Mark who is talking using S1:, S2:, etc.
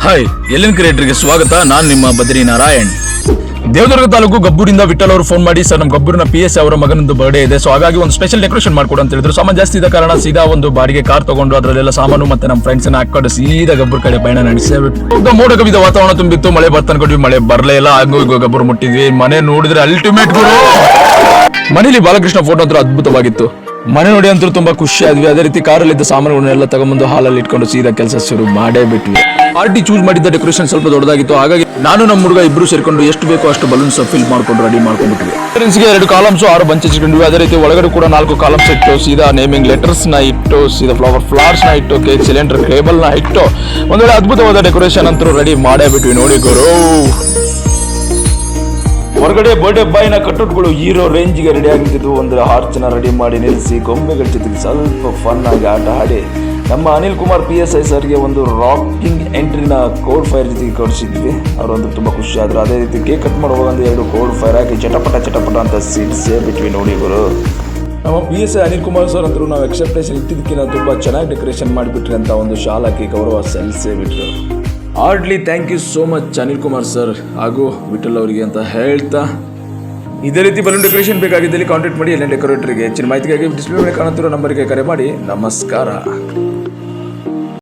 S1: Hi ಎಲ್ಲಿನ ಕ್ರಿಯೇಟರ್ಗೆ ಸ್ವಾಗತ. ನಾನು ನಿಮ್ಮ ಬದ್ರಿ ನಾರಾಯಣ್. ದೇವದುರ್ಗ ತಾಲೂಕು ಗಬ್ಬೂರಿಂದ ವಿಠಲ್ ಅವರು ಫೋನ್ ಮಾಡಿ, ಸರ್ ನಮ್ಮ ಗಬ್ಬೂರಿನ PS ಅವರ ಮಗನದ್ದು ಬರ್ಡೇ ಇದೆ, ಸೊ ಹಾಗಾಗಿ ಒಂದು ಸ್ಪೆಷಲ್ ಡೆಕೋರೇಷನ್ ಮಾಡ್ಕೊಡು ಅಂತ ಹೇಳಿದ್ರು. ಸಾಮಾನು ಜಾಸ್ತಿ ಇದ್ದ ಕಾರಣ ಸೀದಾ ಒಂದು ಬಾಡಿಗೆ ಕಾರ್ ತಗೊಂಡು ಅದರಲ್ಲೆಲ್ಲ ಸಾಮಾನು ಮತ್ತೆ ನಮ್ಮ ಫ್ರೆಂಡ್ಸ್ ಹಾಕೊಂಡು ಸೀದಾ ಗಬ್ಬೂರ್ ಕಡೆ ಪಯಣ ನಡೆಸಿಬಿಟ್ಟು ಮೋಡ ಕವಿದ ವಾತಾವರಣ ತುಂಬಿತ್ತು. ಮಳೆ ಬರ್ತಾನೆ ಕೊಟ್ವಿ, ಮಳೆ ಬರಲೇ ಇಲ್ಲ. ಹಂಗೂ ಈಗ ಗಬ್ಬೂರ್ ಮುಟ್ಟಿದ್ವಿ. ಮನೆ ನೋಡಿದ್ರೆ ಅಲ್ಟಿಮೇಟ್ ಗುರು. ಮನೇಲಿ ಬಾಲಕೃಷ್ಣ ಫೋಟೋ ಹತ್ರ ಅದ್ಭುತವಾಗಿತ್ತು. ಮನೆ ನೋಡಿ ಅಂತೂ ತುಂಬಾ ಖುಷಿ ಆದ್ವಿ. ಅದೇ ರೀತಿ ಕಾರಲ್ಲಿದ್ದ ಸಾಮಾನುಗಳನ್ನೆಲ್ಲ ತಗೊಂಬಂದು ಹಾಲಲ್ಲಿ ಇಟ್ಕೊಂಡು ಸೀದಾ ಕೆಲಸ ಶುರು ಮಾಡೇ ಬಿಟ್ವಿ. ಪಾರ್ಟಿ ಚೂಸ್ ಮಾಡಿದ್ದ ಡೆಕೋರೇಷನ್ ಸ್ವಲ್ಪ ದೊಡ್ಡದಾಗಿತ್ತು, ಹಾಗಾಗಿ ನಾನು ನಮ್ಮ ಹುಡುಗ ಇಬ್ರು ಸೇರ್ಕೊಂಡು ಎಷ್ಟು ಬೇಕೋ ಅಷ್ಟು ಬಲೂನ್ಸ್ ಫಿಲ್ ಮಾಡ್ಕೊಂಡು ರೆಡಿ ಮಾಡ್ಕೊಂಡ್ಬಿಟ್ವಿ. ಫ್ರೆಂಡ್ಸ್ಗೆ 2 ಕಾಲಮ್ಸ್ 6 ಬಂಚ್ ಇಟ್ಕೊಂಡ್ವಿ. ಅದೇ ರೀತಿ ಒಳಗಡೆ ಕೂಡ 4 ಕಾಲಮ್ಸ್ ಇಟ್ಟು ಸೀದಾ ನೇಮಿಂಗ್ ಲೆಟರ್ಸ್ ನ ಇಟ್ಟು ಸೀದಾ ಫ್ಲವರ್ಸ್ ನ ಇಟ್ಟು ಕೇಕ್ ಸಿಲಿಂಡರ್ ಟೇಬಲ್ ನ ಇಟ್ಟು ಒಂದೊಳ್ಳೆ ಅದ್ಭುತವಾದ ಡೆಕೋರೇಷನ್ ಅಂತೂ ರೆಡಿ ಮಾಡೇ ಬಿಟ್ವಿ. ನೋಡಿ ಗುರು, ಹೊರಗಡೆ ಬರ್ಡೇ ಬಾಯ್ನ ಕಟ್ಟುಟ್ಗಳು ಹೀರೋ ರೇಂಜ್ಗೆ ರೆಡಿ ಆಗಿದ್ದು. ಒಂದು ಹಾರ್ಚನ್ನ ರೆಡಿ ಮಾಡಿ ನಿಲ್ಲಿಸಿ ಗೊಂಬೆಗಳ ಜೊತೆಗೆ ಸ್ವಲ್ಪ ಫನ್ ಆಗಿ ಆಟ ಆಡಿ ನಮ್ಮ ಅನಿಲ್ ಕುಮಾರ್ PSI ಸರ್ಗೆ ಒಂದು ರಾಕಿಂಗ್ ಎಂಟ್ರಿನ ಕೋಡ್ ಫೈರ್ ಜೊತೆಗೆ ಕೊಡಿಸಿದ್ವಿ. ಅವರೊಂದು ತುಂಬ ಖುಷಿ ಆದ್ರು. ಅದೇ ರೀತಿ ಕೇಕ್ ಕಟ್ ಮಾಡುವಾಗ 2 ಕೋಡ್ ಫೈರ್ ಹಾಕಿ ಚಟಪಟ ಅಂತ ಸಿಡಿಸೇ ಬಿಟ್ವಿ. ನೋಡಿ ಗುರು, ನಮ್ಮ PSI ಅನಿಲ್ ಕುಮಾರ್ ಸರ್ ಅಂತೂ ನಾವು ಎಕ್ಸೆಪ್ಟೇಷನ್ ಇಟ್ಟಿದ್ದಕ್ಕಿಂತ ತುಂಬ ಚೆನ್ನಾಗಿ ಡೆಕೋರೇಷನ್ ಮಾಡಿಬಿಟ್ರಿ ಅಂತ ಒಂದು ಶಾಲ್ ಹಾಕಿ ಗೌರವ ಸಲ್ಲಿಸೇ ಬಿಟ್ರು. Hardly thank you so much Anil Kumar sir ಹಾಗೂ ವಿಠಲ್ ಅವರಿಗೆ ಅಂತ ಹೇಳ್ತಾ, ಇದೇ ರೀತಿ ಬಲೂನ್ ಡೆಕೋರೇಷನ್ ಬೇಕಾಗಿದ್ದಲ್ಲಿ ಕಾಂಟ್ಯಾಕ್ಟ್ ಮಾಡಿ. ಎಲ್ಲ ಡೆಕೋರೇಟರ್ಗೆ ಹೆಚ್ಚಿನ ಮಾಹಿತಿಗಾಗಿ ಡಿಸ್ಪ್ಲೇ ಮೇಲೆ ಕಾಣುತ್ತಿರೋ ನಂಬರ್ಗೆ ಕರೆ ಮಾಡಿ. ನಮಸ್ಕಾರ.